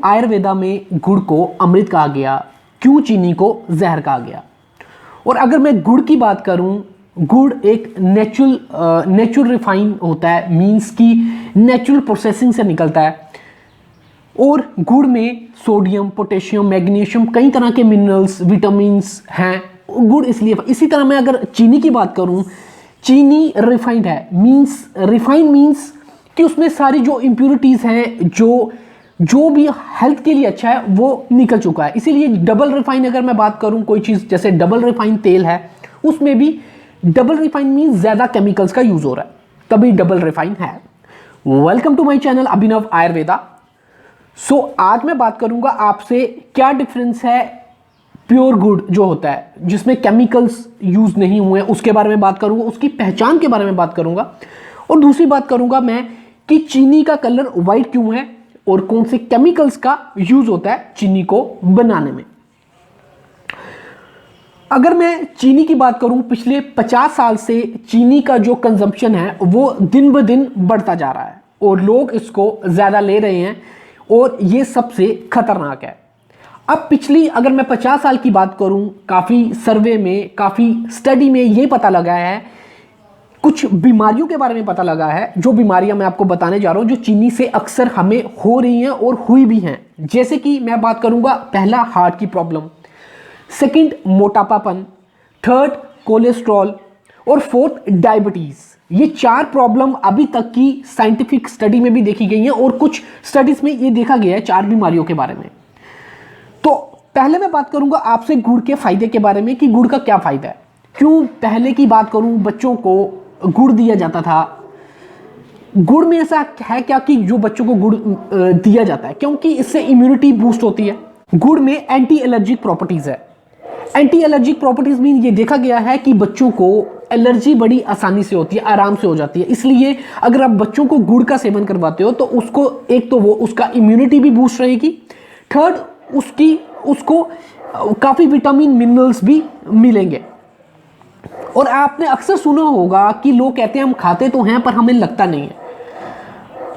आयुर्वेदा में गुड़ को अमृत कहा गया, क्यों चीनी को जहर कहा गया। और अगर मैं गुड़ की बात करूं, गुड़ एक नेचुरल रिफाइन होता है, मींस की नेचुरल प्रोसेसिंग से निकलता है। और गुड़ में सोडियम, पोटेशियम, मैग्नीशियम, कई तरह के मिनरल्स, विटामिन्स हैं। गुड़ इसलिए, इसी तरह मैं अगर चीनी की बात करूं, चीनी रिफाइंड है, रिफाइंड मीन्स कि उसमें सारी जो इम्प्योरिटीज़ हैं, जो भी हेल्थ के लिए अच्छा है वो निकल चुका है। इसीलिए डबल रिफाइन, अगर मैं बात करूं कोई चीज़, जैसे डबल रिफाइन तेल है, उसमें भी डबल रिफाइन मीन्स ज़्यादा केमिकल्स का यूज़ हो रहा है, तभी डबल रिफाइन है। वेलकम टू माय चैनल अभिनव आयुर्वेदा। आज मैं बात करूंगा आपसे क्या डिफरेंस है प्योर गुड़ जो होता है जिसमें केमिकल्स यूज़ नहीं हुए हैं, उसके बारे में बात करूंगा, उसकी पहचान के बारे में बात करूंगा। और दूसरी बात करूंगा मैं कि चीनी का कलर वाइट क्यों है और कौन से केमिकल्स का यूज होता है चीनी को बनाने में। अगर मैं चीनी की बात करूं, पिछले 50 साल से चीनी का जो कंजम्पशन है वो दिन ब दिन बढ़ता जा रहा है और लोग इसको ज़्यादा ले रहे हैं और ये सबसे खतरनाक है। अब पिछली, अगर मैं 50 साल की बात करूं, काफ़ी सर्वे में, काफ़ी स्टडी में ये पता लगा है, कुछ बीमारियों के बारे में पता लगा है, जो बीमारियां मैं आपको बताने जा रहा हूं जो चीनी से अक्सर हमें हो रही हैं और हुई भी हैं। जैसे कि मैं बात करूंगा, पहला हार्ट की प्रॉब्लम, सेकंड मोटापापन, थर्ड कोलेस्ट्रॉल और फोर्थ डायबिटीज। ये 4 प्रॉब्लम अभी तक की साइंटिफिक स्टडी में भी देखी गई हैं और कुछ स्टडीज में ये देखा गया है 4 बीमारियों के बारे में। तो पहले मैं बात करूंगा आपसे गुड़ के फायदे के बारे में कि गुड़ का क्या फायदा है। क्यों पहले की बात करूं, बच्चों को गुड़ दिया जाता था। गुड़ में ऐसा है क्या कि जो बच्चों को गुड़ दिया जाता है क्योंकि इससे इम्यूनिटी बूस्ट होती है। गुड़ में एंटी एलर्जिक प्रॉपर्टीज है। एंटी एलर्जिक प्रॉपर्टीज मीन ये देखा गया है कि बच्चों को एलर्जी बड़ी आसानी से होती है, आराम से हो जाती है। इसलिए अगर आप बच्चों को गुड़ का सेवन करवाते हो तो उसको, एक तो वो उसका इम्यूनिटी भी बूस्ट रहेगी, थर्ड उसको काफ़ी विटामिन मिनरल्स भी मिलेंगे। और आपने अक्सर सुना होगा कि लोग कहते हैं हम खाते तो हैं पर हमें लगता नहीं है।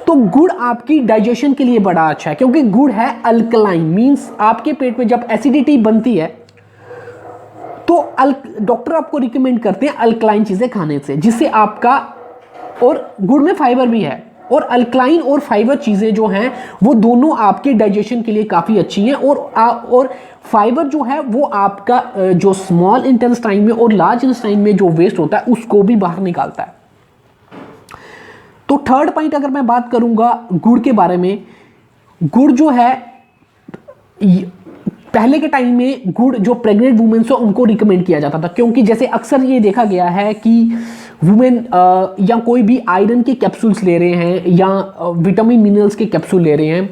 तो गुड़ आपकी डाइजेशन के लिए बड़ा अच्छा है क्योंकि गुड़ है अल्कलाइन, मींस आपके पेट में जब एसिडिटी बनती है तो डॉक्टर आपको रिकमेंड करते हैं अल्कलाइन चीज़ें खाने से, जिससे आपका, और गुड़ में फाइबर भी है, और अल्कलाइन और फाइबर चीज़ें जो हैं वो दोनों आपके डाइजेशन के लिए काफ़ी अच्छी हैं। और फाइबर जो है वो आपका जो स्मॉल इंटेस्टाइन में और लार्ज इंटेस्टाइन में जो वेस्ट होता है उसको भी बाहर निकालता है। तो थर्ड पॉइंट अगर मैं बात करूंगा गुड़ के बारे में, गुड़ जो है पहले के टाइम में गुड़ जो प्रेग्नेंट वुमेन्स हो उनको रिकमेंड किया जाता था, क्योंकि जैसे अक्सर ये देखा गया है कि वुमेन या कोई भी आयरन के कैप्सूल्स ले रहे हैं या विटामिन मिनरल्स के कैप्सूल ले रहे हैं,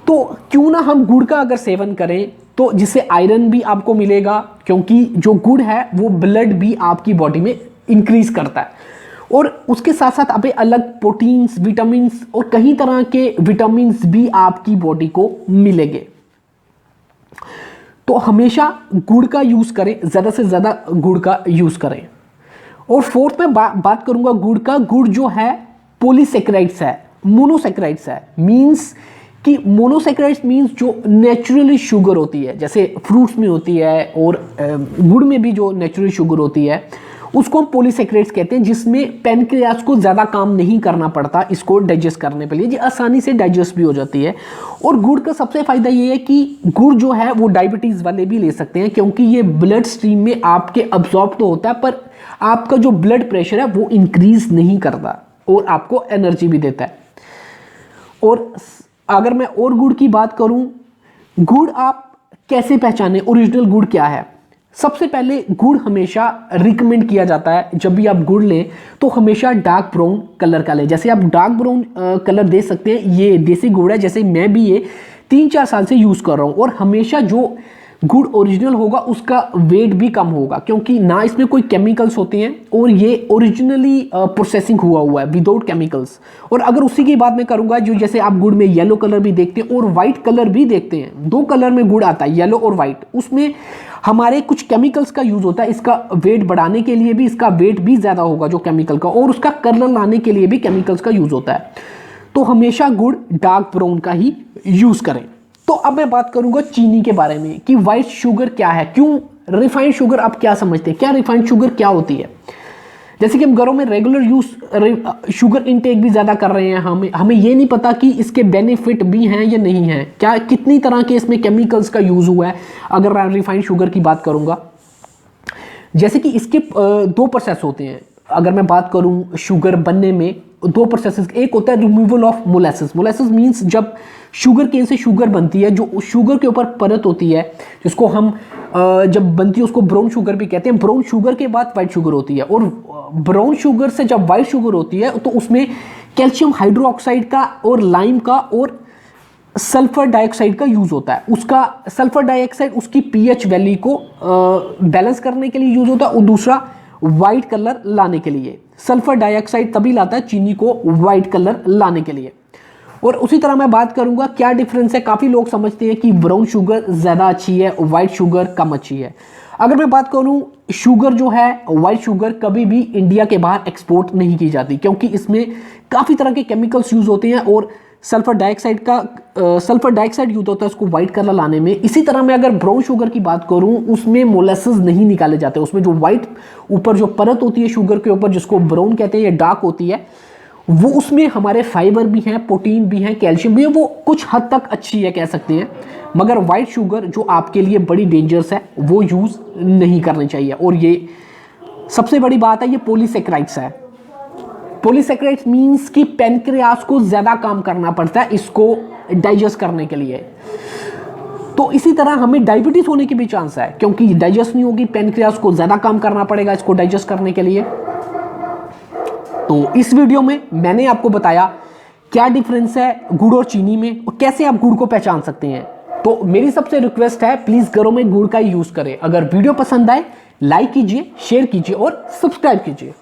तो क्यों ना हम गुड़ का अगर सेवन करें तो जिससे आयरन भी आपको मिलेगा, क्योंकि जो गुड़ है वो ब्लड भी आपकी बॉडी में इंक्रीज करता है। और उसके साथ साथ आप अलग प्रोटीन्स, विटामिन्स और कई तरह के विटामिन्स भी आपकी बॉडी को मिलेंगे। तो हमेशा गुड़ का यूज़ करें, ज़्यादा से ज़्यादा गुड़ का यूज़ करें। और फोर्थ में बात करूंगा गुड़ का। गुड़ जो है पॉलीसेकेराइड्स है, मोनोसेकेराइड्स है, मींस कि मोनोसेकेराइड्स मींस जो नेचुरली शुगर होती है, जैसे फ्रूट्स में होती है और गुड़ में भी जो नेचुरली शुगर होती है उसको हम पॉलीसेकेराइड्स कहते हैं, जिसमें पैनक्रियाज को ज़्यादा काम नहीं करना पड़ता इसको डाइजेस्ट करने के लिए, ये आसानी से डाइजेस्ट भी हो जाती है। और गुड़ का सबसे फ़ायदा ये है कि गुड़ जो है वो डायबिटीज़ वाले भी ले सकते हैं, क्योंकि ये ब्लड स्ट्रीम में आपके अब्जॉर्ब तो होता है पर आपका जो ब्लड प्रेशर है वो इंक्रीज नहीं करता और आपको एनर्जी भी देता है। और अगर मैं और गुड़ की बात करूं, गुड़ आप कैसे पहचानें ओरिजिनल गुड़ क्या है। सबसे पहले गुड़ हमेशा रिकमेंड किया जाता है, जब भी आप गुड़ लें तो हमेशा डार्क ब्राउन कलर का लें। जैसे आप डार्क ब्राउन कलर दे सकते हैं, ये देसी गुड़ है, जैसे मैं भी ये 3-4 साल से यूज़ कर रहा हूँ। और हमेशा जो गुड़ ओरिजिनल होगा उसका वेट भी कम होगा, क्योंकि ना इसमें कोई केमिकल्स होते हैं और ये ओरिजिनली प्रोसेसिंग हुआ है विदाउट केमिकल्स। और अगर उसी की बात मैं करूँगा, जो जैसे आप गुड़ में येलो कलर भी देखते हैं और वाइट कलर भी देखते हैं, 2 कलर में गुड़ आता है, येलो और वाइट, उसमें हमारे कुछ केमिकल्स का यूज़ होता है। इसका वेट बढ़ाने के लिए भी इसका वेट भी ज़्यादा होगा जो केमिकल का, और उसका कलर लाने के लिए भी केमिकल्स का यूज़ होता है। तो हमेशा गुड़ डार्क ब्राउन का ही यूज़ करें। तो अब मैं बात करूंगा चीनी के बारे में कि व्हाइट शुगर क्या है, क्यों रिफाइंड शुगर आप क्या समझते हैं, क्या रिफाइंड शुगर क्या होती है। जैसे कि हम घरों में रेगुलर यूज शुगर इनटेक भी ज़्यादा कर रहे हैं, हमें ये नहीं पता कि इसके बेनिफिट भी हैं या नहीं हैं, क्या कितनी तरह के इसमें केमिकल्स का यूज़ हुआ है। अगर मैं रिफाइंड शुगर की बात करूँगा, जैसे कि इसके दो प्रोसेस होते हैं। अगर मैं बात करूँ शुगर बनने में दो प्रोसेस, एक होता है removal of molasses. Molasses means जब शुगर केन से शुगर बनती है, जो शुगर के ऊपर परत होती है जिसको हम जब बनती है उसको ब्राउन शुगर भी कहते हैं। ब्राउन शुगर के बाद वाइट शुगर होती है, और ब्राउन शुगर से जब वाइट शुगर होती है तो उसमें कैल्शियम हाइड्रोक्साइड का और लाइम का और सल्फर डाइऑक्साइड का यूज़ होता है। उसका सल्फर डाइऑक्साइड उसकी पीएच वैल्यू को बैलेंस करने के लिए यूज़ होता है, और दूसरा वाइट कलर लाने के लिए। सल्फर डाइऑक्साइड तभी लाता है चीनी को वाइट कलर लाने के लिए। और उसी तरह मैं बात करूंगा क्या डिफरेंस है। काफ़ी लोग समझते हैं कि ब्राउन शुगर ज़्यादा अच्छी है, वाइट शुगर कम अच्छी है। अगर मैं बात करूं, शुगर जो है वाइट शुगर कभी भी इंडिया के बाहर एक्सपोर्ट नहीं की जाती, क्योंकि इसमें काफ़ी तरह के केमिकल्स यूज़ होते हैं और सल्फर डाइऑक्साइड यूज होता है उसको वाइट कलर लाने में। इसी तरह मैं अगर ब्राउन शुगर की बात करूं, उसमें मोलेसिस नहीं निकाले जाते। उसमें जो वाइट ऊपर जो परत होती है शुगर के ऊपर, जिसको ब्राउन कहते हैं या डार्क होती है, वो उसमें हमारे फाइबर भी हैं, प्रोटीन भी हैं, कैल्शियम भी है, वो कुछ हद तक अच्छी है कह सकते हैं। मगर वाइट शुगर जो आपके लिए बड़ी डेंजरस है, वो यूज़ नहीं करनी चाहिए। और ये सबसे बड़ी बात है, ये पॉलीसेकेराइड्स है। पॉलीसेकेराइड्स मीन्स कि पैनक्रियास को ज़्यादा काम करना पड़ता है इसको डाइजेस्ट करने के लिए। तो इसी तरह हमें डायबिटीज़ होने की भी चांस है, क्योंकि डाइजेस्ट नहीं होगी, पैनक्रियास को ज़्यादा काम करना पड़ेगा इसको डाइजेस्ट करने के लिए। तो इस वीडियो में मैंने आपको बताया क्या डिफरेंस है गुड़ और चीनी में, और कैसे आप गुड़ को पहचान सकते हैं। तो मेरी सबसे रिक्वेस्ट है, प्लीज़ घरों में गुड़ का यूज़ करें। अगर वीडियो पसंद आए लाइक कीजिए, शेयर कीजिए और सब्सक्राइब कीजिए।